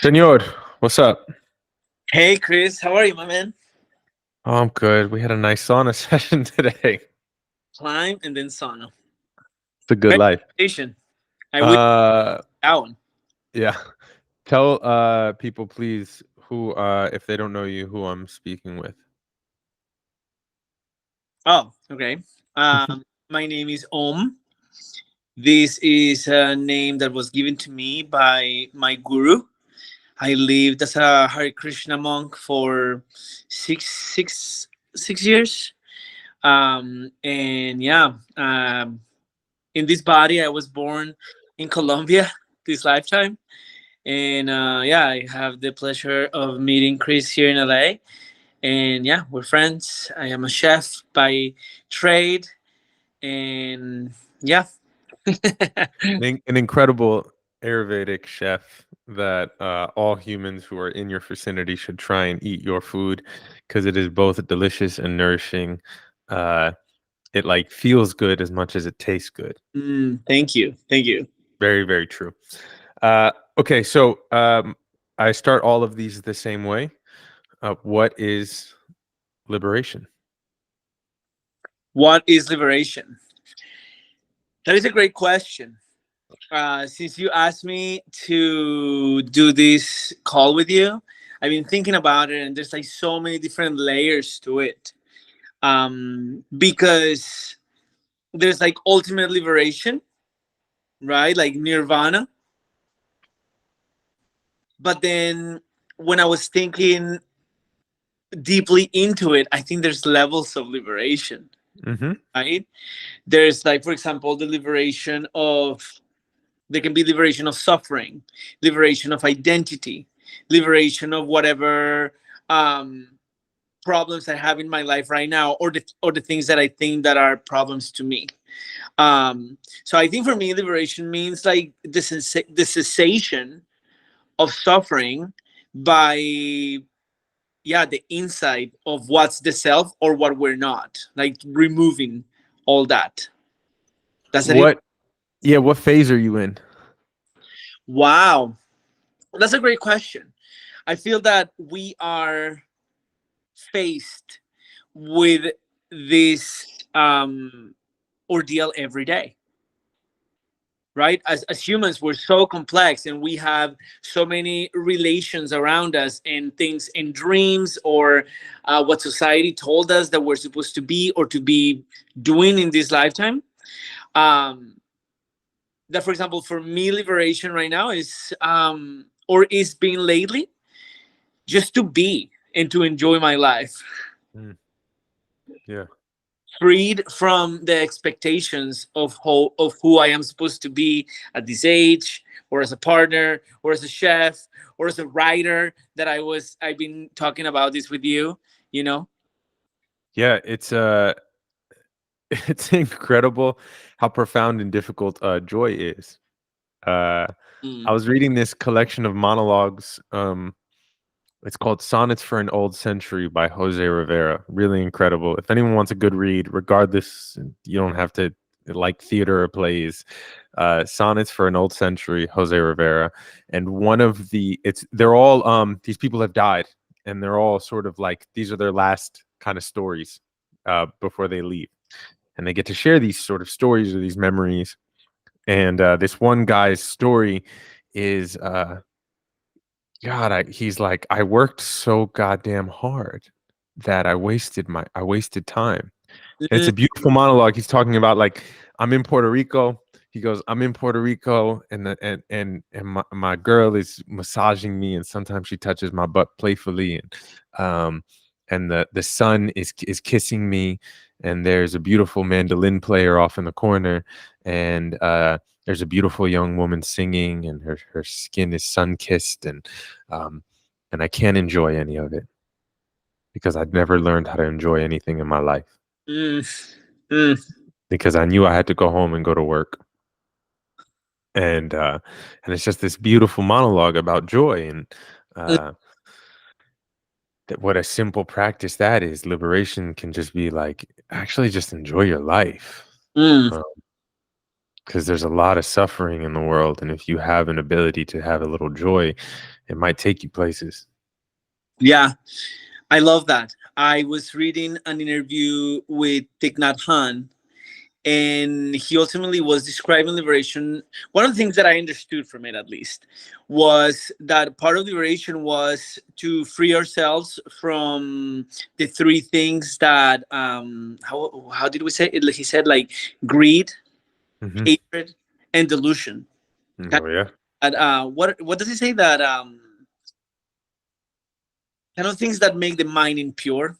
Senor, what's up? Hey Chris, how are you, my man? Oh, I'm good. We had a nice sauna session today. Climb and then sauna. It's a good Great life. conversation. I wish Uh, that one. yeah. Tell people please who if they don't know you who I'm speaking with. Oh, okay. My name is Om. This is a name that was given to me by my guru. I lived as a Hare Krishna monk for six, six, 6 years. And yeah, in this body, I was born in Colombia this lifetime. And yeah, I have the pleasure of meeting Chris here in LA. And yeah, we're friends. I am a chef by trade. And yeah. An incredible Ayurvedic chef that all humans who are in your vicinity should try and eat your food because it is both delicious and nourishing. Uh, it like feels good as much as it tastes good. Thank you. Thank you. Very, very true. Okay, so I start all of these the same way. What is liberation? What is liberation? That is a great question. Since you asked me to do this call with you, I've been thinking about it, and there's like so many different layers to it. Because there's like ultimate liberation, right? Like nirvana. But then when I was thinking deeply into it, I think there's levels of liberation, Mm-hmm. right? There's like, for example, the liberation of, there can be liberation of suffering, liberation of identity, liberation of whatever um, problems I have in my life right now, or the things that I think that are problems to me. So I think for me, liberation means like the cessation of suffering by, yeah, the insight of what's the self or what we're not, like removing all that. That's it. What? Yeah. What phase are you in? Wow, that's a great question. I feel that we are faced with this ordeal every day, right? As humans, we're so complex, and we have so many relations around us and things and dreams, or what society told us that we're supposed to be or to be doing in this lifetime. um that, for example, for me, liberation right now is, or is being lately, just to be and to enjoy my life, Mm, yeah. freed from the expectations of who I am supposed to be at this age, or as a partner, or as a chef, or as a writer. I've been talking about this with you, you know. Yeah. It's it's incredible how profound and difficult joy is. Uh, I Mm. was reading this collection of monologues. It's called Sonnets for an Old Century by Jose Rivera. Really incredible. If anyone wants a good read, regardless, you don't have to like theater or plays. Sonnets for an Old Century, Jose Rivera. And one of they're all these people have died, and they're all sort of like these are their last kind of stories before they leave, and they get to share these sort of stories or these memories. And this one guy's story is God, he's like, I worked so goddamn hard that I wasted time. And it's Mm. a beautiful monologue. He's talking about like I'm in Puerto Rico. He goes, I'm in Puerto Rico, and my girl is massaging me, and sometimes she touches my butt playfully, and the sun is kissing me, and there's a beautiful mandolin player off in the corner, and there's a beautiful young woman singing, and her skin is sun kissed, um, and I can't enjoy any of it because I'd never learned how to enjoy anything in my life Mm. Mm. because I knew I had to go home and go to work. And it's just this beautiful monologue about joy and uh, that what a simple practice that is. Liberation can just be like actually just enjoy your life. Mm. Um, because there's a lot of suffering in the world, and if you have an ability to have a little joy, it might take you places. Yeah, I love that. I was reading an interview with Thich Nhat Hanh, and he ultimately was describing liberation. One of the things that I understood from it, at least, was that part of liberation was to free ourselves from the three things that how did we say it? He said, like, greed, Hmm. hatred, and delusion. Oh yeah. What does he say, that kind of things that make the mind impure?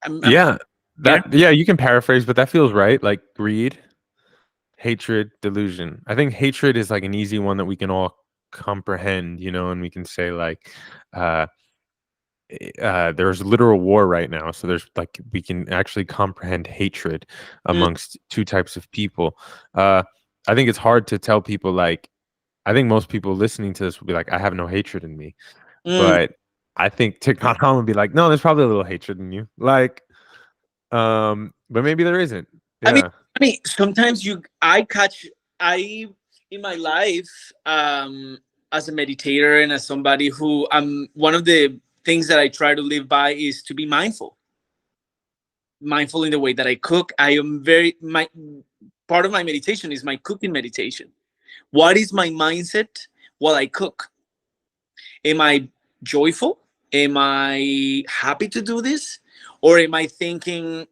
I'm Yeah, here. yeah, you can paraphrase, but that feels right. Like greed, hatred, delusion. I think hatred is like an easy one that we can all comprehend, and we can say like, uh, there's literal war right now, so there's like we can actually comprehend hatred Mm, amongst two types of people. Uh, I think it's hard to tell people like. I think most people listening to this will be like, I have no hatred in me, mm. but I think TikTok would be like, no, there's probably a little hatred in you, like. But maybe there isn't. I mean, Yeah. sometimes I catch, I in my life, as a meditator and as somebody who, one of the things that I try to live by is to be mindful in the way that I cook. I am very my part of my meditation is my cooking meditation. What is my mindset while I cook? Am I joyful? Am I happy to do this? Or am I thinking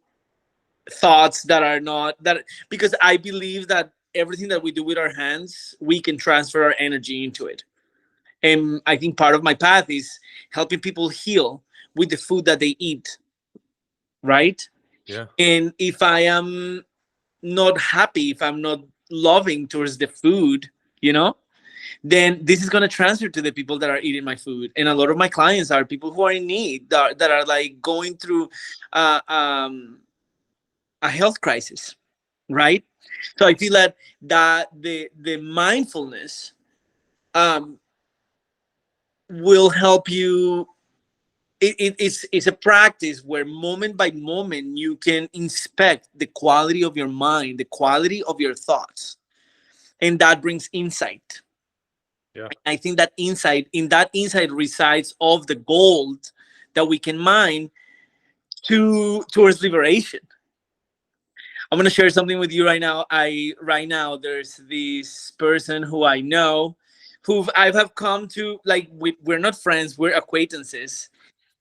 thoughts that are not that? Because I believe that everything that we do with our hands, we can transfer our energy into it. And I think part of my path is helping people heal with the food that they eat, right? Yeah. And if I am not happy, if I'm not loving towards the food, you know, then this is going to transfer to the people that are eating my food. And a lot of my clients are people who are in need, that are like going through uh, um, a health crisis, right? So I feel that the mindfulness, um, will help you. It's a practice where moment by moment you can inspect the quality of your mind, the quality of your thoughts, and that brings insight. Yeah. I think that insight resides of the gold that we can mine towards liberation. I'm gonna share something with you right now. Right now there's this person who I know, who I have come to, like, we're not friends, we're acquaintances,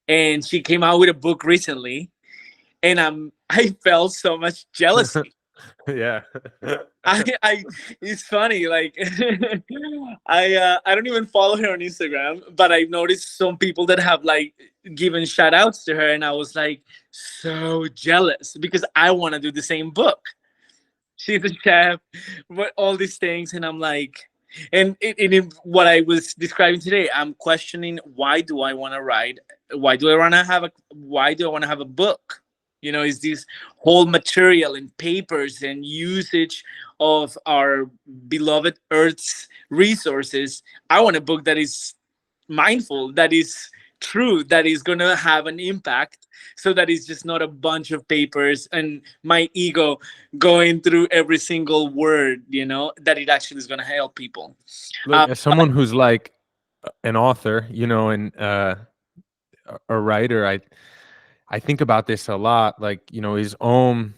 and she came out with a book recently, and I felt so much jealousy. Yeah. I it's funny, like, I don't even follow her on Instagram, but I noticed some people that have, like, given shout outs to her, and I was like so jealous because I want to do the same book. She's a chef, what all these things, and I'm like, and in what I was describing today, I'm questioning, why do I want to write? Why do I want to have a book? Is this whole material and papers and usage of our beloved Earth's resources? I want a book that is mindful, that is true, that is going to have an impact, so that it's just not a bunch of papers and my ego going through every single word, that it actually is going to help people. Look, as But someone who's like an author, and a writer, I think about this a lot. Like, is Om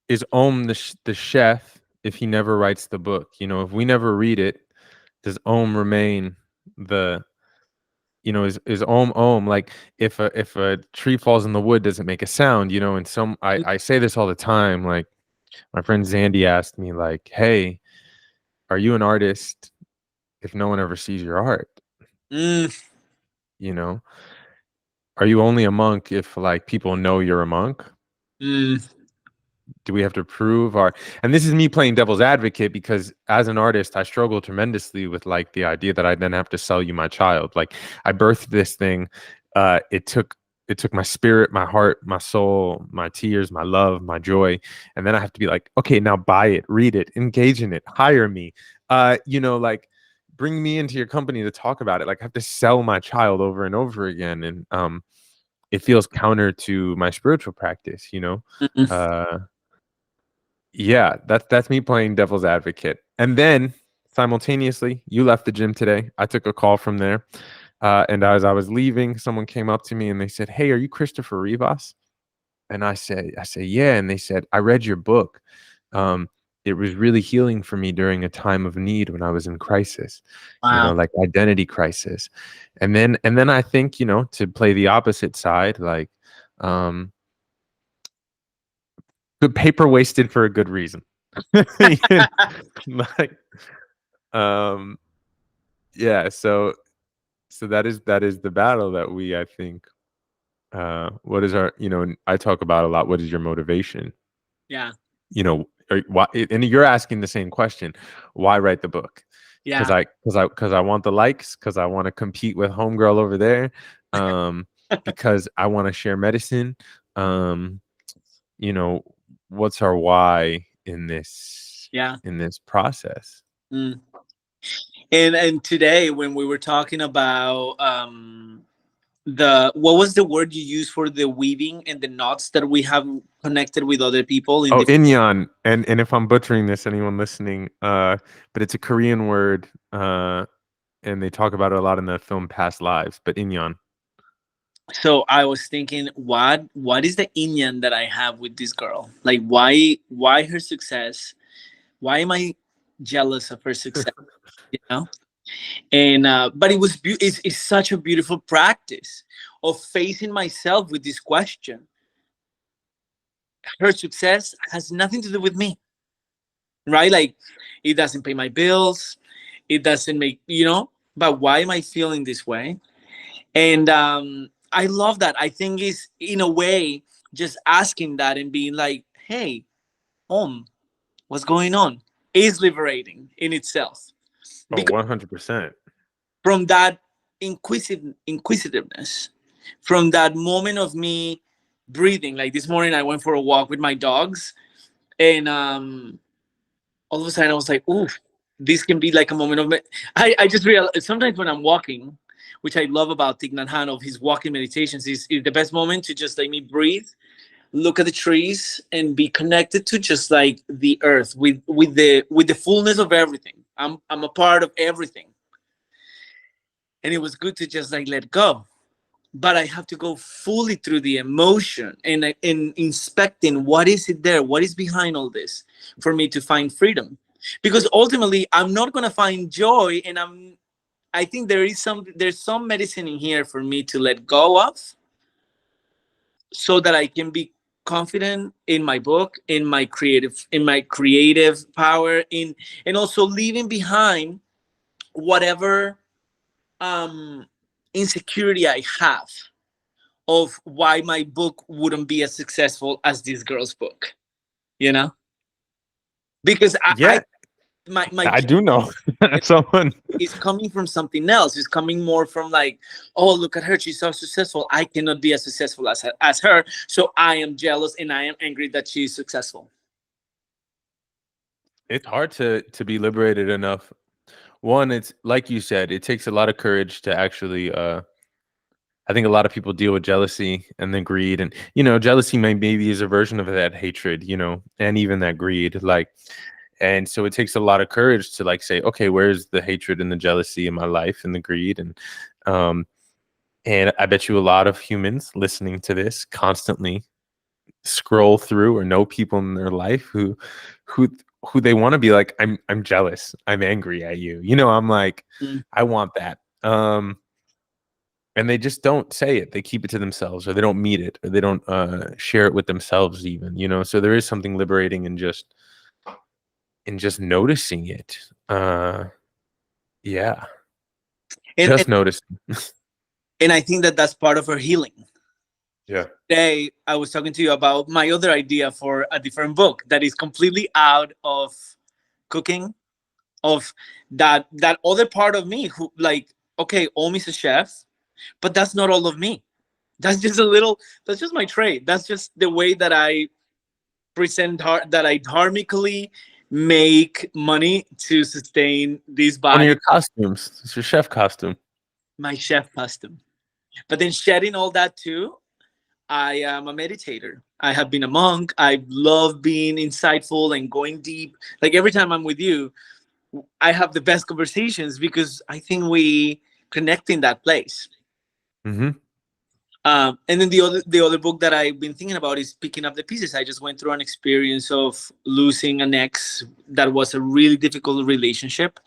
the chef if he never writes the book? If we never read it, does Om remain the is Om? Like, if a tree falls in the wood, does it make a sound? And I say this all the time. Like, my friend Zandy asked me, like, hey, are you an artist if no one ever sees your art? mm, You know, are you only a monk if like people know you're a monk? mm, Do we have to prove our, and this is me playing devil's advocate, because as an artist I struggle tremendously with like the idea that I then have to sell you my child. Like, I birthed this thing. It took my spirit, my heart, my soul, my tears, my love, my joy, and then I have to be like, okay, now buy it, read it, engage in it, hire me, like, bring me into your company to talk about it. Like, I have to sell my child over and over again, and it feels counter to my spiritual practice. mm. uh Yeah, that's me playing devil's advocate. And then simultaneously, you left the gym today. I took a call from there. And as I was leaving, someone came up to me and they said, "Hey, are you Christopher Rivas?" And I say, "Yeah." And they said, "I read your book. Um, it was really healing for me during a time of need when I was in crisis, Wow. like identity crisis." And then I think, to play the opposite side, like, um, the paper wasted for a good reason. You know, like, um, yeah. So that is the battle that we, I think. What is our, and I talk about a lot. What is your motivation? Yeah. Why, and you're asking the same question. Why write the book? Because Yeah. I want the likes, because I want to compete with homegirl over there, um because I want to share medicine. um you know what's our why in this Yeah. process? Mm. And today when we were talking about the what was the word you used for the weaving and the knots that we have connected with other people in Oh, different. inyan. And if I'm butchering this, anyone listening, but it's a Korean word, and they talk about it a lot in the film Past Lives, but inyan. So I was thinking, what is the Indian that I have with this girl? Like, why her success? Why am I jealous of her success? You know. And but it's such a beautiful practice of facing myself with this question. Her success has nothing to do with me, right? Like, it doesn't pay my bills, it doesn't make, but why am I feeling this way? And I love that. I think it's, in a way, just asking that and being like, hey, what's going on, is liberating in itself, Oh, because 100%. from that inquisitiveness, from that moment of me breathing. Like this morning I went for a walk with my dogs, and all of a sudden I was like, ooh, this can be like a moment of I just realized sometimes when I'm walking, which I love about Thich Nhat Hanh of his walking meditations, is the best moment to just let me breathe, look at the trees, and be connected to just like the earth with the fullness of everything. I'm a part of everything. And it was good to just like let go. But I have to go fully through the emotion and in inspecting what is it there, what is behind all this, for me to find freedom. Because ultimately, I'm not gonna find joy, and I think there's some medicine in here for me to let go of, so that I can be confident in my book, in my creative power, and also leaving behind whatever um insecurity I have of why my book wouldn't be as successful as this girl's book, you know? Because I Yeah, my I joy do know. Someone. is coming from something else. It's coming more from like, oh, look at her, she's so successful. I cannot be as successful as her. So I am jealous and I am angry that she's successful. It's hard to be liberated enough. One, it's like you said, it takes a lot of courage to actually. I think a lot of people deal with jealousy and then greed, and jealousy maybe is a version of that hatred, and even that greed, like. And so it takes a lot of courage to like say, okay, where's the hatred and the jealousy in my life and the greed, um, and I bet you a lot of humans listening to this constantly scroll through or know people in their life who who they want to be like, I'm jealous, I'm angry at you, I'm like, Mm. I want that. And they just don't say it, they keep it to themselves, or they don't meet it, or they don't share it with themselves even, so there is something liberating in just noticing it. Yeah, And, and just noticing. and I think that that's part of her healing. Yeah. Today I was talking to you about my other idea for a different book that is completely out of cooking, of that other part of me who, like, okay, Omi's a chef, but that's not all of me. That's just a little, that's just my trait. That's just the way that I that I dharmically make money to sustain this One of body, your costumes, it's your chef costume. my chef custom. But then shedding all that too, I am a meditator. I have been a monk. I love being insightful and going deep. Like every time I'm with you, I have the best conversations because I think we connect in that place. Mm-hmm. And then the other book that I've been thinking about is Picking Up the Pieces. I just went through an experience of losing an ex that was a really difficult relationship,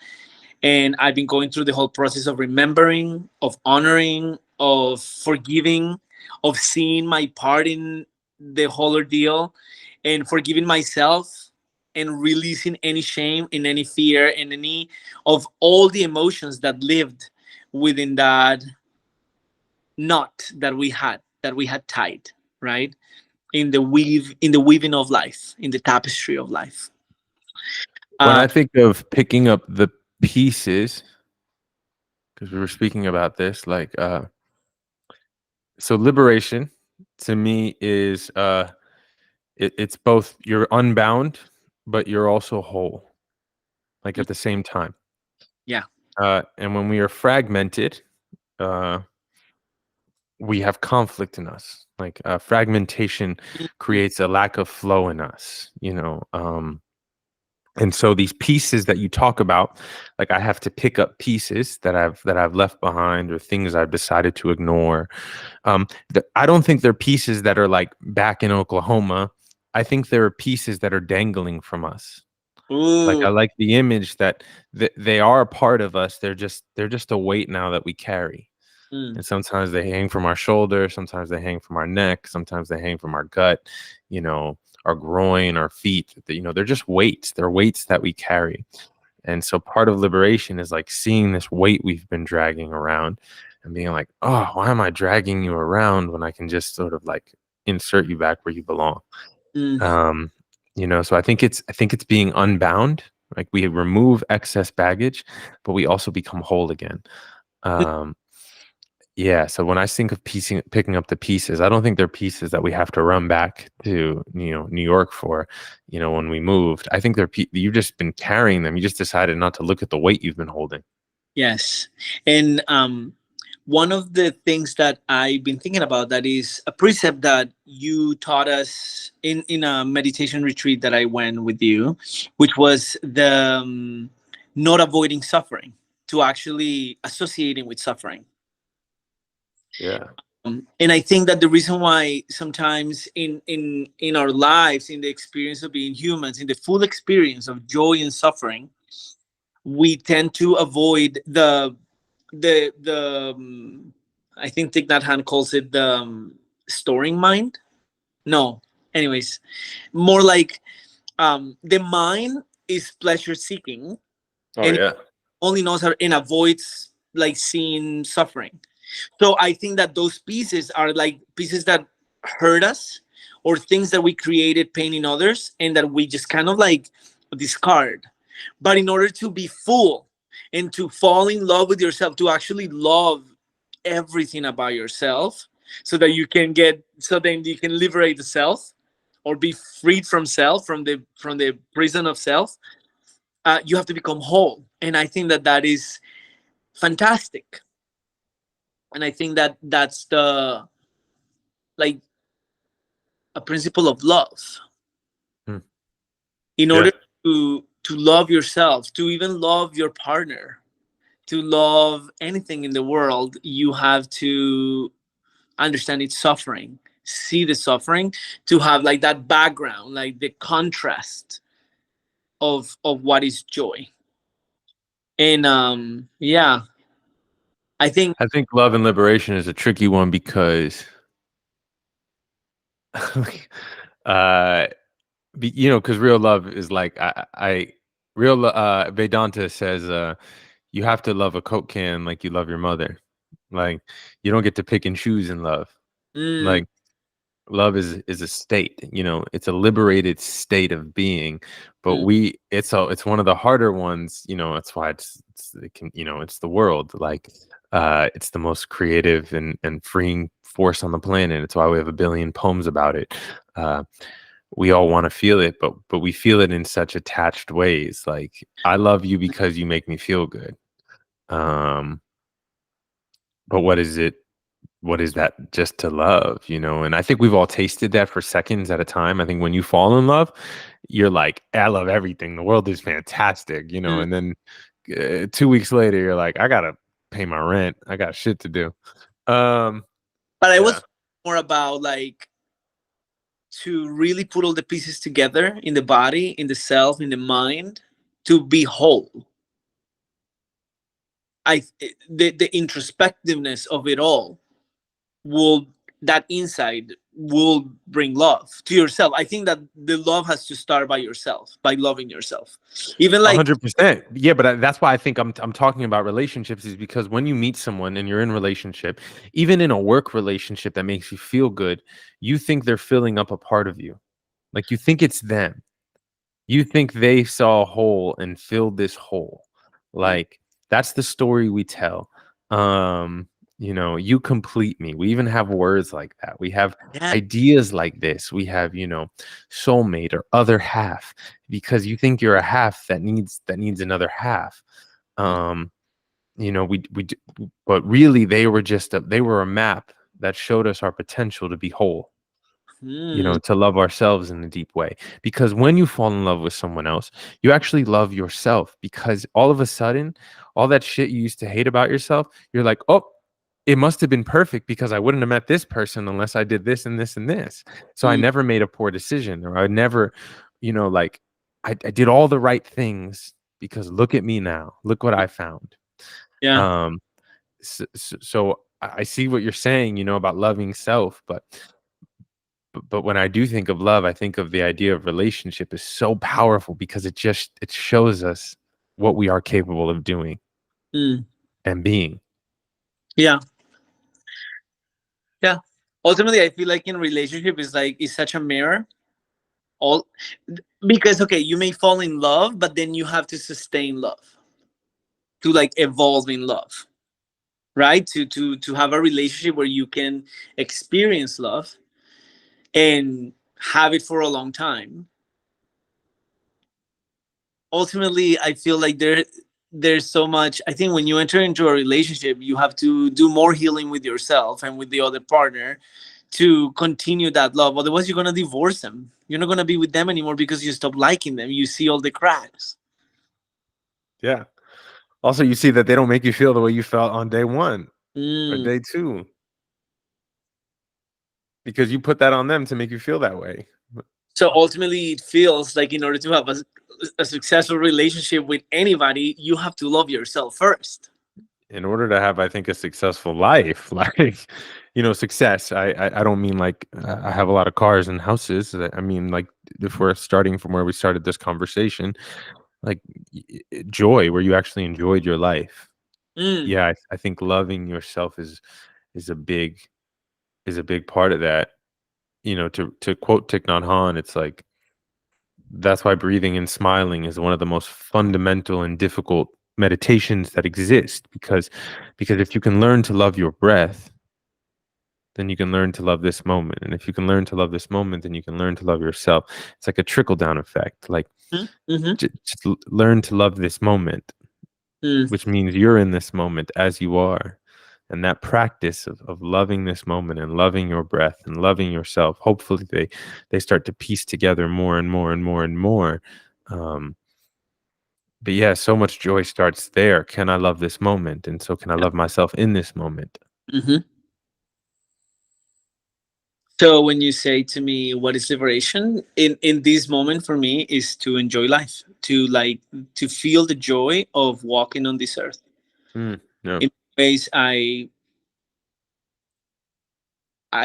and I've been going through the whole process of remembering, of honoring, of forgiving, of seeing my part in the whole ordeal, and forgiving myself, and releasing any shame and any fear and any of all the emotions that lived within that knot that we had tied, right, in the weaving of life, in the tapestry of life. When uh, I think of picking up the pieces, because we were speaking about this, like so liberation to me is it's both you're unbound, but you're also whole, like at the same time. yeah. And when we are fragmented, uh, we have conflict in us. Like fragmentation Mhm. creates a lack of flow in us, you know. And so these pieces that you talk about, like I have to pick up pieces that I've left behind or things I've decided to ignore. I don't think they're pieces that are like back in Oklahoma. I think there are pieces that are dangling from us. Like Ooh. I like the image that they are a part of us. They're just a weight now that we carry. Mm, And sometimes they hang from our shoulder, sometimes they hang from our neck, sometimes they hang from our gut, you know, our groin, our feet. You know, they're just weights. They're weights that we carry. And so part of liberation is like seeing this weight we've been dragging around and being like, oh, why am I dragging you around when I can just sort of like insert you back where you belong? mm. Um, you know, so I think it's being unbound. Like we remove excess baggage, but we also become whole again. Um, yeah, so when I think of picking up the pieces, I don't think they're pieces that we have to run back to, you know, New York for, you know, when we moved. I think you've just been carrying them. You just decided not to look at the weight you've been holding. Yes. And one of the things that I've been thinking about, that is a precept that you taught us in a meditation retreat that I went with you, which was the not avoiding suffering, to actually associating with suffering. Yeah. And I think that the reason why sometimes in our lives, in the experience of being humans, in the full experience of joy and suffering, we tend to avoid the I think Thich Nhat Hanh calls it the storing mind. No, anyways, more like the mind is pleasure seeking, Oh and it yeah. only knows how and avoids like seeing suffering. So I think that those pieces are like pieces that hurt us, or things that we created painting others and that we just kind of like discard. But in order to be full and to fall in love with yourself, to actually love everything about yourself, so that you can get, so then you can liberate the self, or be freed from self, from the prison of self, you have to become whole. And I think that that is fantastic. And I think that that's the, like, a principle of love. Hmm. In Yeah. order to love yourself, to even love your partner, to love anything in the world, you have to understand its suffering, see the suffering, to have like that background, like the contrast of what is joy. And yeah, I think. I think love and liberation is a tricky one because uh you know, because real love is like Vedanta says you have to love a Coke can like you love your mother. Like you don't get to pick and choose in love. Mm, Like love is a state, you know, it's a liberated state of being. But mm, it's one of the harder ones, you know. That's why it can, you know, it's the world. Like it's the most creative and freeing force on the planet. It's why we have a billion poems about it. Uh, we all want to feel it, but we feel it in such attached ways. Like I love you because you make me feel good. Um, but what is it? what is that just to love, you know? And I think we've all tasted that for seconds at a time. I think when you fall in love, you're like, I love everything. The world is fantastic, you know? Mm. And then 2 weeks later, you're like, I gotta pay my rent. I got shit to do. Um, But I yeah, was more about like to really put all the pieces together in the body, in the self, in the mind, to be whole. The introspectiveness of it all will, that insight will bring love to yourself. I think that the love has to start by yourself, by loving yourself. Even a like, 100%. Yeah, but that's why I think I'm talking about relationships is because when you meet someone and you're in relationship, even in a work relationship that makes you feel good, you think they're filling up a part of you. Like you think it's them. You think they saw a hole and filled this hole. mm, Like that's the story we tell. Um, you complete me. We even have words like that. We have yeah, ideas like this. We have, soulmate or other half because you think you're a half that needs another half. Um, but really they were a map that showed us our potential to be whole, mm, to love ourselves in a deep way. Because when you fall in love with someone else, you actually love yourself because all of a sudden, all that shit you used to hate about yourself, you're like, oh, it must have been perfect because I wouldn't have met this person unless I did this and this and this. So I mm, never made a poor decision, or I never, like I did all the right things because look at me now. Look what I found. yeah. Um, so I see what you're saying, about loving self, but when I do think of love, I think of the idea of relationship is so powerful because it shows us what we are capable of doing Mm, and being. yeah, yeah. Ultimately, I feel like in relationship is like is such a mirror. All because okay, you may fall in love, but then you have to sustain love to like evolve in love, right? To have a relationship where you can experience love and have it for a long time. Ultimately, I feel like there's so much. I think when you enter into a relationship, you have to do more healing with yourself and with the other partner to continue that love. Otherwise, you're gonna divorce them. You're not gonna be with them anymore because you stop liking them. You see all the cracks. Yeah. Also, you see that they don't make you feel the way you felt on day one or Mm. day two because you put that on them to make you feel that way. So ultimately, it feels like in order to have a successful relationship with anybody, you have to love yourself first. In order to have, I think, a successful life, like, success, I don't mean like I have a lot of cars and houses. I mean, like, if we're starting from where we started this conversation, like joy, where you actually enjoyed your life. Mm. Yeah, I think loving yourself is a big is a big part of that. To quote Thich Nhat Hanh, it's like that's why breathing and smiling is one of the most fundamental and difficult meditations that exist because if you can learn to love your breath, then you can learn to love this moment. And if you can learn to love this moment, then you can learn to love yourself. It's like a trickle down effect. Like Mm-hmm. just learn to love this moment, Mm. which means you're in this moment as you are. And that practice of loving this moment and loving your breath and loving yourself, hopefully they start to piece together more and more and more and more. Um, but yeah, so much joy starts there. Can I love this moment? And so can I Yeah. love myself in this moment? Mm-hmm. So when you say to me, "What is liberation?" In this moment for me is to enjoy life, to like to feel the joy of walking on this earth. Yeah. In ways, I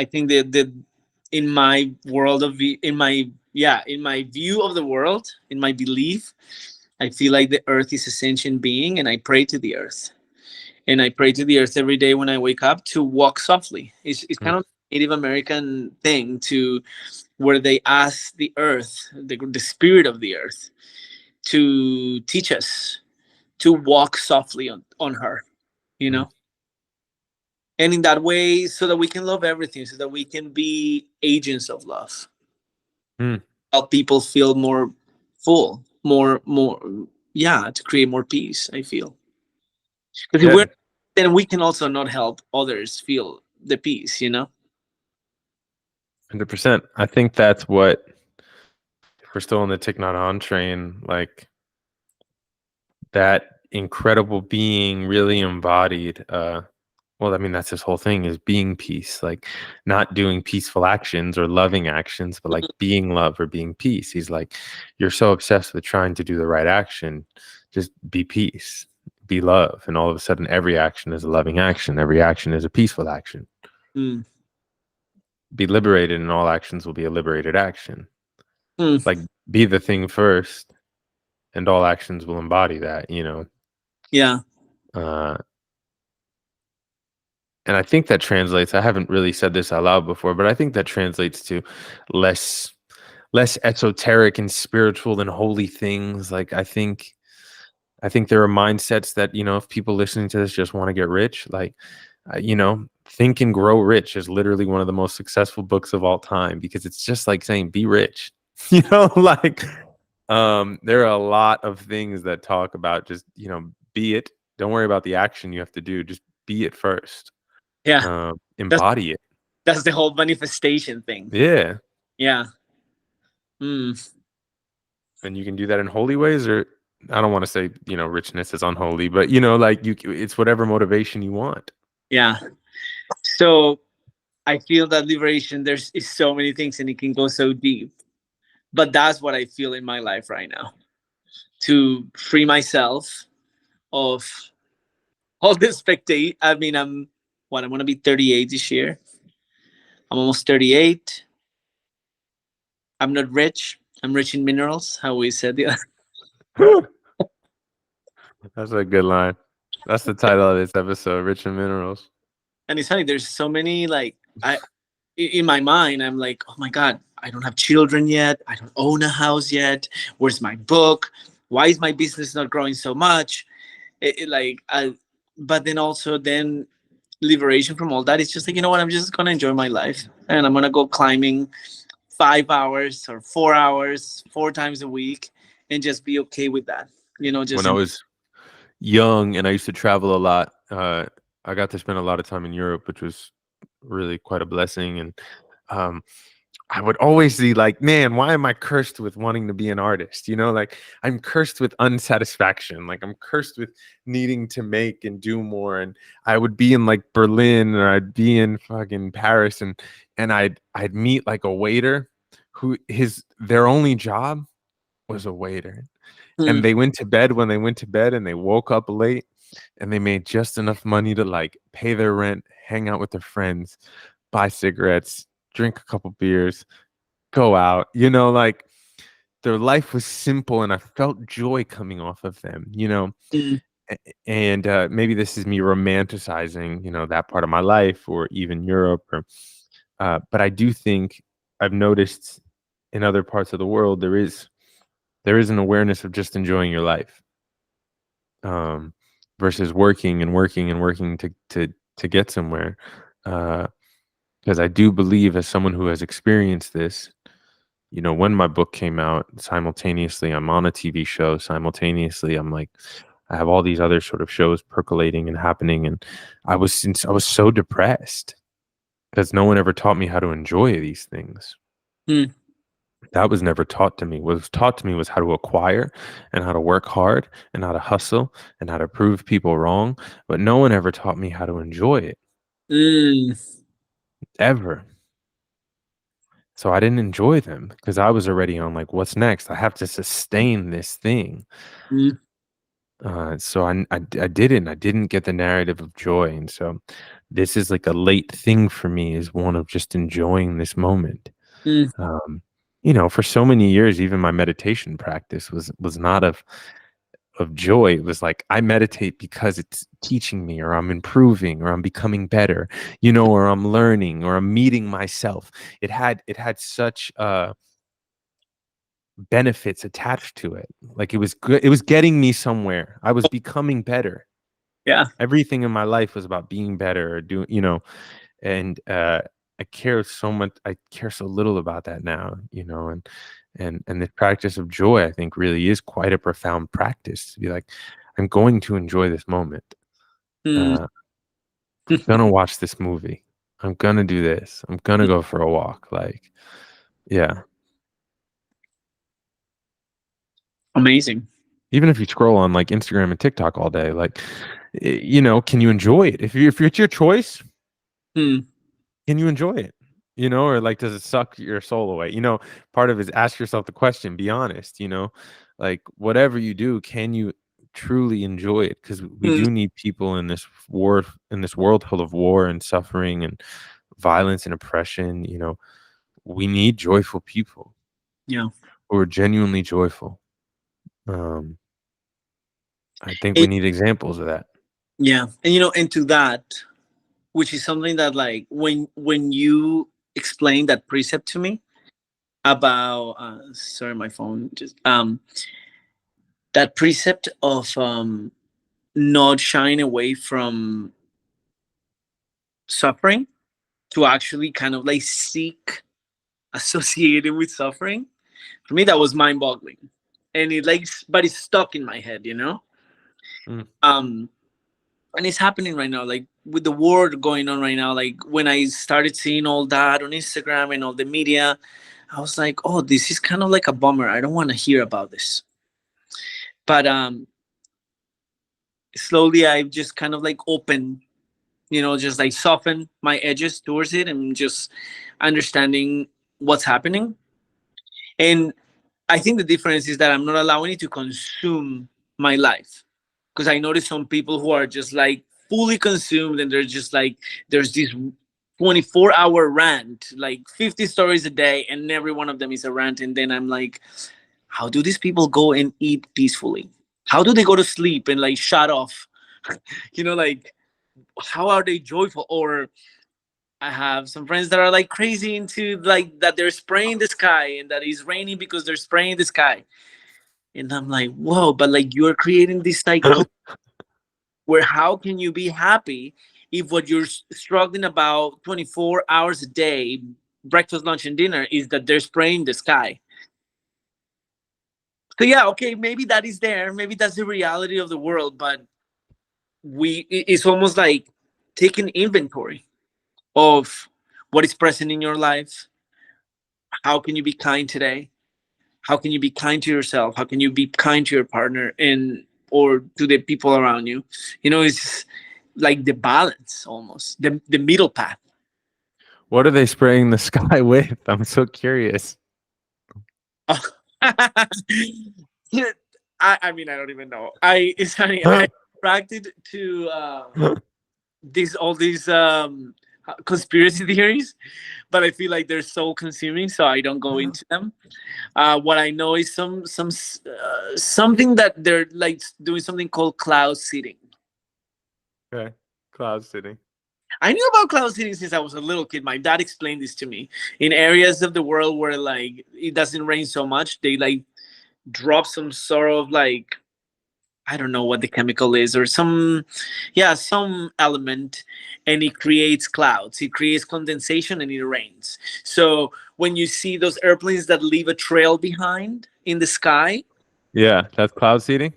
think that in my world of in my yeah in my view of the world, in my belief, I feel like the earth is a sentient being, and I pray to the earth. And I pray to the earth every day when I wake up to walk softly. It's Mm, kind of Native American thing to where they ask the earth, the spirit of the earth, to teach us to walk softly on her, you mm, know? And in that way, so that we can love everything, so that we can be agents of love, mm. help people feel more full, more, yeah, to create more peace, I feel. Because if Yeah. we're, then we can also not help others feel the peace, you know. 100%. I think that's what, if we're still on the Thich Nhat Hanh train, like that incredible being really embodied. Well, I mean, that's his whole thing, is being peace, like not doing peaceful actions or loving actions, but like being love or being peace. He's like, you're so obsessed with trying to do the right action, just be peace, be love. And all of a sudden, every action is a loving action. Every action is a peaceful action. Mm. Be liberated, and all actions will be a liberated action. Mm. Like, be the thing first, and all actions will embody that, you know? Yeah. Uh, and I think that translates, I haven't really said this out loud before, but I think that translates to less esoteric and spiritual and holy things. Like, I think there are mindsets that, you know, if people listening to this just want to get rich, like, you know, Think and Grow Rich is literally one of the most successful books of all time, because it's just like saying, be rich, you know, like, there are a lot of things that talk about just, you know, be it. Don't worry about the action you have to do. Just be it first. Yeah. That's Embody it. that's the whole manifestation thing. Yeah. Yeah. Mm. And you can do that in holy ways, or I don't want to say, you know, richness is unholy, but, you know, like, it's whatever motivation you want. Yeah. So I feel that liberation, there's is so many things and it can go so deep. But that's what I feel in my life right now. To free myself of all the spectate. I mean, I'm gonna be 38 this year. I'm almost 38. I'm not rich. I'm rich in minerals, how we said. Yeah. That's a good line. That's the title of this episode, Rich in Minerals. And it's funny, there's so many like in my mind, I'm like, oh my God, I don't have children yet. I don't own a house yet. Where's my book? Why is my business not growing so much? But then also then liberation from all that. It's just like, you know what? I'm just gonna enjoy my life, and I'm gonna go climbing 5 hours or 4 hours, 4 times a week, and just be okay with that. You know, When just I was young and I used to travel a lot, I got to spend a lot of time in Europe, which was really quite a blessing. And um, I would always be like, man, why am I cursed with wanting to be an artist? You know, like, I'm cursed with unsatisfaction. Like, I'm cursed with needing to make and do more. And I would be in like Berlin, or I'd be in fucking Paris, and I'd meet like a waiter who their only job was a waiter. And mm, they went to bed when they went to bed, and they woke up late, and they made just enough money to like pay their rent, hang out with their friends, buy cigarettes, drink a couple beers, go out, you know, like, their life was simple, and I felt joy coming off of them, you know. mm, And maybe this is me romanticizing, you know, that part of my life, or even Europe, or but I do think I've noticed in other parts of the world there is an awareness of just enjoying your life, um, versus working and working and working to get somewhere. Because I do believe, as someone who has experienced this, you know, when my book came out, simultaneously I'm on a TV show, simultaneously I'm like, I have all these other sort of shows percolating and happening, and I was so depressed because no one ever taught me how to enjoy these things. mm, That was never taught to me. What was taught to me was how to acquire, and how to work hard, and how to hustle, and how to prove people wrong. But no one ever taught me how to enjoy it, mm, ever. So I didn't enjoy them because I was already on like, what's next? I have to sustain this thing. mm, So I didn't. I didn't get the narrative of joy. And so this is like a late thing for me, is one of just enjoying this moment. mm, Um, you know, for so many years, even my meditation practice was not of joy. It was like, I meditate because it's teaching me, or I'm improving, or I'm becoming better, you know, or I'm learning, or I'm meeting myself. It had such benefits attached to it. Like, it was good. It was getting me somewhere. I was becoming better. yeah. Everything in my life was about being better, or doing, you know, and I care so much. I care so little about that now, you know, and the practice of joy, I think, really is quite a profound practice, to be like, I'm going to enjoy this moment. Mm, I'm gonna watch this movie. I'm gonna do this. I'm gonna go for a walk. Like, yeah. Amazing. Even if you scroll on like Instagram and TikTok all day, like, you know, can you enjoy it? If it's your choice, Hmm. can you enjoy it? You know, or like, does it suck your soul away? You know, part of it is ask yourself the question, be honest, you know, like whatever you do, can you truly enjoy it? Because we Hmm. do need people in this world full of war and suffering and violence and oppression. You know, we need joyful people Yeah. who are genuinely joyful. Um, I think we And, need examples of that. yeah. And and to that, which is something that like when you explain that precept to me about sorry, my phone just that precept of not shying away from suffering to actually kind of like seek associated with suffering, for me that was mind boggling. And it like but it's stuck in my head, Mm. um and it's happening right now, like with the war going on right now. Like when I started seeing all that on Instagram and all the media, I was like, oh, this is kind of like a bummer. I don't want to hear about this. But slowly I've just kind of like opened, just like soften my edges towards it and just understanding what's happening. And I think the difference is that I'm not allowing it to consume my life. Because I notice some people who are just like fully consumed, and they're just like, there's this 24-hour rant, like 50 stories a day, and every one of them is a rant. And then I'm like, how do these people go and eat peacefully? How do they go to sleep and like shut off? Like, how are they joyful? Or I have some friends that are like crazy into like that they're spraying the sky and that it's raining because they're spraying the sky. And I'm like, whoa, but like you're creating this cycle where how can you be happy if what you're struggling about 24 hours a day, breakfast, lunch, and dinner, is that they're spraying the sky? So yeah, okay, maybe that is there. Maybe that's the reality of the world, but it's almost like taking inventory of what is present in your life. How can you be kind today? How can you be kind to yourself? How can you be kind to your partner and or to the people around you? It's like the balance, almost the middle path. What are they spraying the sky with? I'm so curious. Yeah, I mean, I don't even know. It's funny. I attracted to these all these conspiracy theories, but I feel like they're so consuming, so I don't go into them. What I know is something that they're like doing something called cloud seeding. Okay. Cloud sitting. I knew about cloud seeding since I was a little kid. My dad explained this to me. In areas of the world where like it doesn't rain so much, they like drop some sort of like, I don't know what the chemical is, or some element, and it creates clouds. It creates condensation and it rains. So when you see those airplanes that leave a trail behind in the sky, Yeah, that's cloud seeding.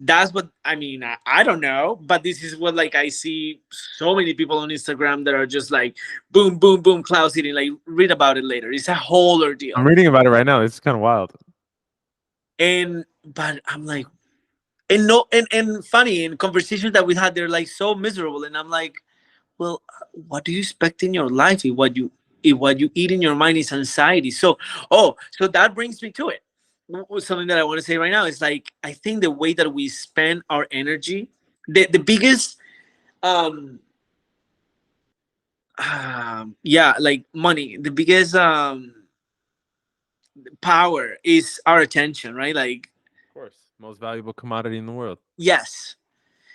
that's what I mean. I don't know, but this is what like I see so many people on Instagram that are just like boom, boom, boom, cloud seeding. Like read about it later. It's a whole I'm ordeal. reading about it right now. It's kind of wild. And but I'm like, and no, and funny in conversations that we had, they're like so miserable, and I'm like, well, what do you expect in your life if what you eat in your mind is anxiety? So that brings me to it. Something that I want to say right now is like I think the way that we spend our energy, the biggest um yeah, like money, the biggest power is our attention, right? Like, Of course. Most valuable commodity in the world. yes.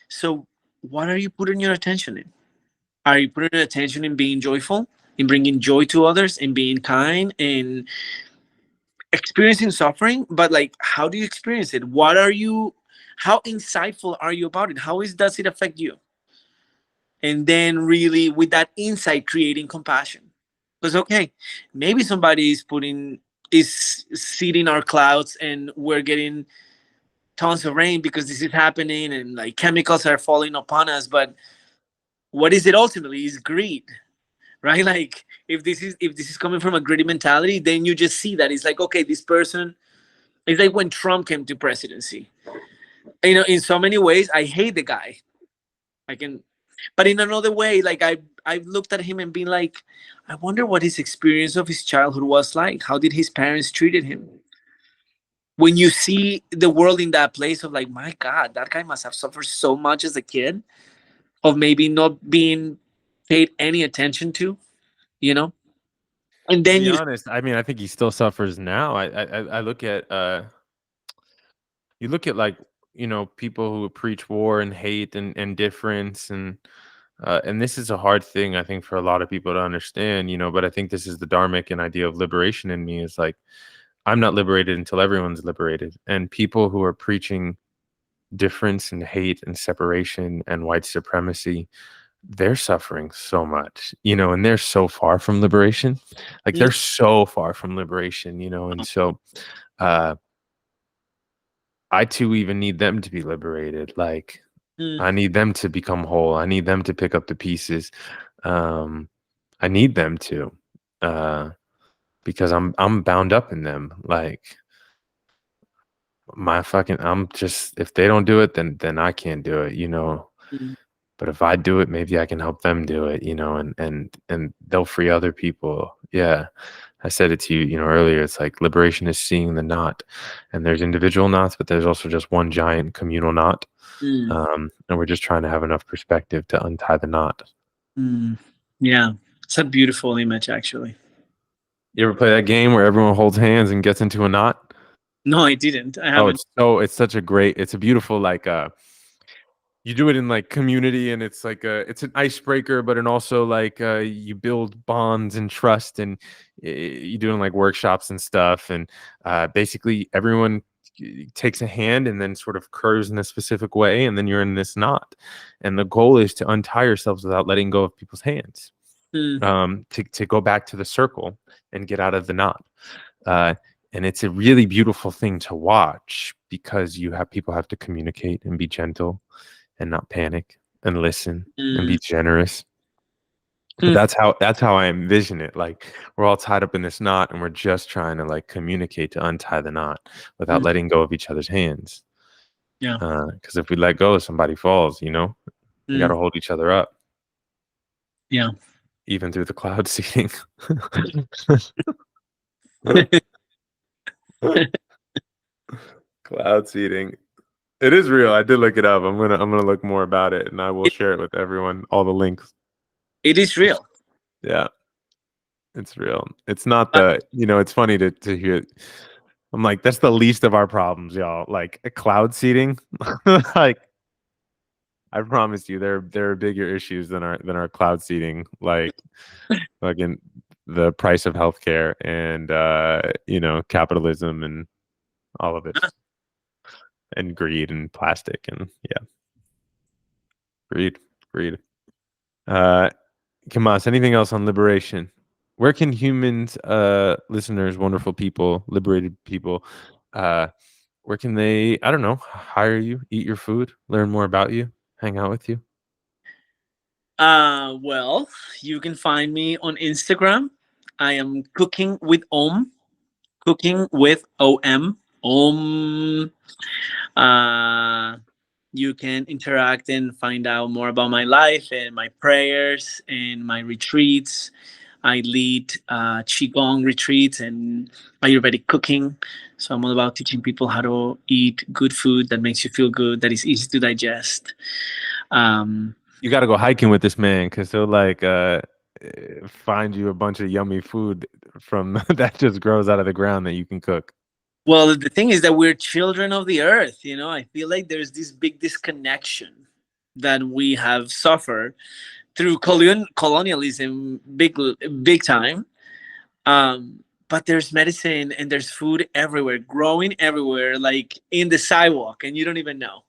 So what are you putting your attention in? Are you putting attention in being joyful, in bringing joy to others, in being kind, in experiencing suffering? But like, how do you experience it? How insightful are you about it? Does it affect you? And then really with that insight, creating compassion. Because okay, maybe somebody is seeding our clouds and we're getting tons of rain because this is happening and like chemicals are falling upon us. But what is it ultimately? Is greed, right? Like if this is coming from a greedy mentality, then you just see that it's like, okay, this person, it's like when Trump came to presidency. You know, in so many ways, I hate the guy. I can, but in another way, like I've looked at him and been like, I wonder what his experience of his childhood was like. How did his parents treated him? When you see the world in that place of like, my God, that guy must have suffered so much as a kid of maybe not being paid any attention to, you know? And To then be you, honest, I mean, I think he still suffers now. I look at you look at like, you know, people who preach war and hate and difference, and this is a hard thing I think for a lot of people to understand, you know, but I think this is the dharmic and idea of liberation in me is like I'm not liberated until everyone's liberated. And people who are preaching difference and hate and separation and white supremacy, they're suffering so much, you know, and they're so far from liberation. Like mm, they're so far from liberation, you know, and so uh I too even need them to be liberated. Like mm, I need them to become whole. I need them to pick up the pieces. Um I need them to uh because I'm bound up in them. Like my fucking I'm just if they don't do it then I can't do it, you know. mm, But if I do it, maybe I can help them do it, you know, and they'll free other people. Yeah. I said it to you, you know, earlier. It's like liberation is seeing the knot. And there's individual knots, but there's also just one giant communal knot. mm, And we're just trying to have enough perspective to untie the knot. mm. Yeah, it's a beautiful image, actually. You ever play that game where everyone holds hands and gets into a knot? No, I didn't. I Oh, haven't. it's such a great, it's a beautiful like you do it in like community and it's like it's an icebreaker but and also like you build bonds and trust and you do in like workshops and stuff and basically everyone takes a hand and then sort of curves in a specific way and then you're in this knot and the goal is to untie yourselves without letting go of people's hands Mm, to go back to the circle and get out of the knot uh, and it's a really beautiful thing to watch because you have people have to communicate and be gentle and not panic and listen and mm, be generous. But mm, that's how I envision it. Like we're all tied up in this knot and we're just trying to like communicate to untie the knot without mm. letting go of each other's hands. Yeah. Because if we let go, somebody falls, you know? We Mm, gotta hold each other up, yeah. even through the cloud seeding. Cloud seeding. It is real. I did look it up. I'm gonna look more about it and I will it, share it with everyone, all the links. it is real. Yeah. It's real. It's not Uh, the, you know, it's funny to hear. I'm like, that's the least of our problems, y'all. Like a cloud seeding. Like I promise you, there are bigger issues than our cloud seeding. Like fucking the price of healthcare and you know, capitalism and all of it. And greed and plastic and yeah, greed, greed. Uh Kamas, anything else on liberation? Where can humans, listeners, wonderful people, liberated people, uh, where can they, I don't know, hire you, eat your food, learn more about you, hang out with you? well, you can find me on Instagram. I am cooking with Om, cooking with OM. Om. Uh, you can interact and find out more about my life and my prayers and my retreats. I lead Qigong retreats and Ayurvedic cooking. So I'm all about teaching people how to eat good food that makes you feel good, that is easy to digest. Um, You got to go hiking with this man because he'll like find you a bunch of yummy food from that just grows out of the ground that you can cook. well, the thing is that we're children of the earth. You know, I feel like there's this big disconnection that we have suffered through colonialism, big time. But there's medicine and there's food everywhere, growing everywhere, like in the sidewalk, and you don't even know.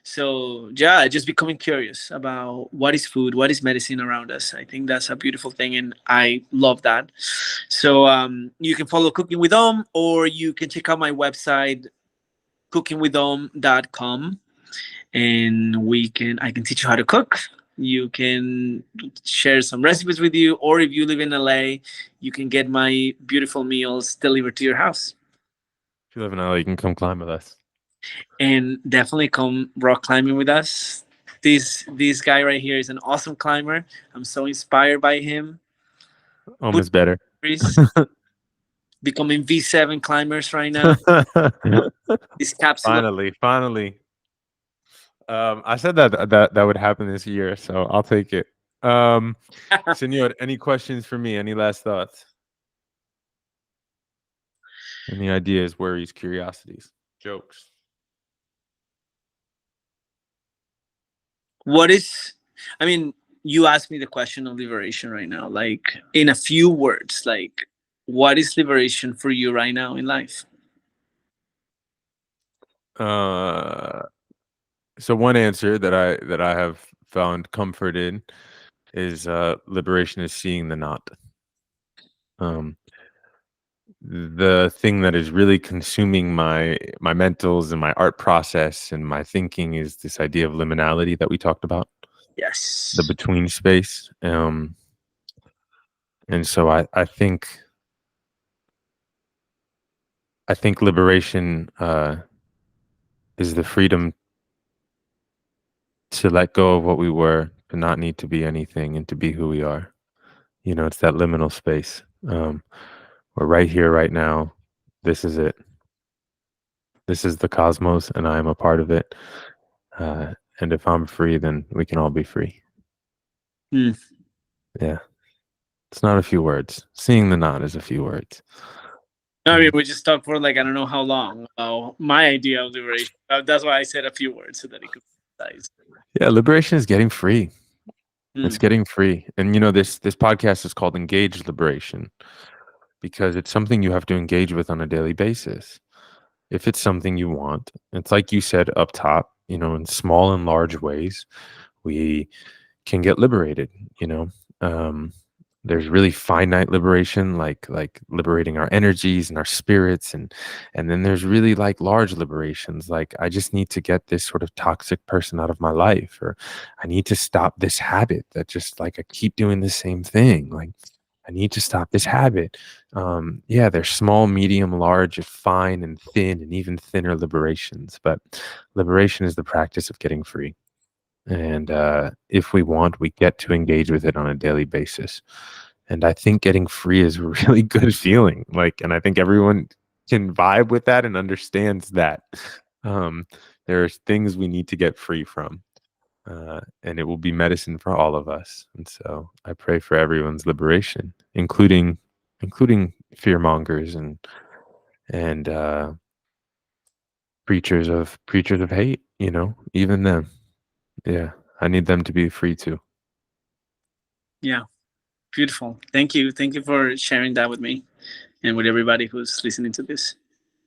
So yeah, just becoming curious about what is food, what is medicine around us. I think that's a beautiful thing, and I love that. So you can follow Cooking with Om, or you can check out my website, cookingwithom.com, and I can teach you how to cook. You can share some recipes with you, or if you live in LA, you can get my beautiful meals delivered to your house. If you live in LA, you can come climb with us. And definitely come rock climbing with us. This guy right here is an awesome climber. I'm so inspired by him. Put Almost better. becoming V7 climbers right now. This capsule. Finally. I said that would happen this year, so I'll take it. Senor, any questions for me? Any last thoughts? Any ideas, worries, curiosities, jokes? What is? I mean, you asked me the question of liberation right now. Like in a few words, like what is liberation for you right now in life? So one answer that I have found comfort in is liberation is seeing the knot. Um, the thing that is really consuming my mentals and my art process and my thinking is this idea of liminality that we talked about, the Yes. between space. And so I think liberation is the freedom to let go of what we were, to not need to be anything, and to be who we are. You know, it's that liminal space. We're right here, right now. This is it. This is the cosmos, and I am a part of it. And if I'm free, then we can all be free. Mm. Yeah. It's not a few words. Seeing the knot is a few words. I mean, we just talked for like I don't know how long about my idea of liberation. That's why I said a few words so that it could be precise. Yeah, liberation is getting free. It's Mm. getting free. And you know, this podcast is called Engaged Liberation because it's something you have to engage with on a daily basis. If it's something you want, it's like you said up top, you know, in small and large ways, we can get liberated, you know. There's really finite liberation, like liberating our energies and our spirits, and then there's really like large liberations, like I just need to get this sort of toxic person out of my life, or I need to stop this habit that just like I keep doing the same thing. Like I need to stop this habit. Yeah, there's small, medium, large, fine, and thin, and even thinner liberations. But liberation is the practice of getting free. And if we want, we get to engage with it on a daily basis. And I think getting free is a really good feeling. Like, and I think everyone can vibe with that and understands that. Um, there's things we need to get free from. And it will be medicine for all of us. And so I pray for everyone's liberation, including fear mongers and preachers of hate. You know, even them. Yeah, I need them to be free too. Yeah, beautiful. Thank you. Thank you for sharing that with me and with everybody who's listening to this.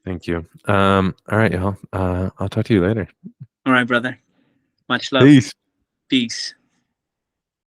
Thank you. All right, y'all. I'll talk to you later. All right, brother. Much love. Peace. Peace.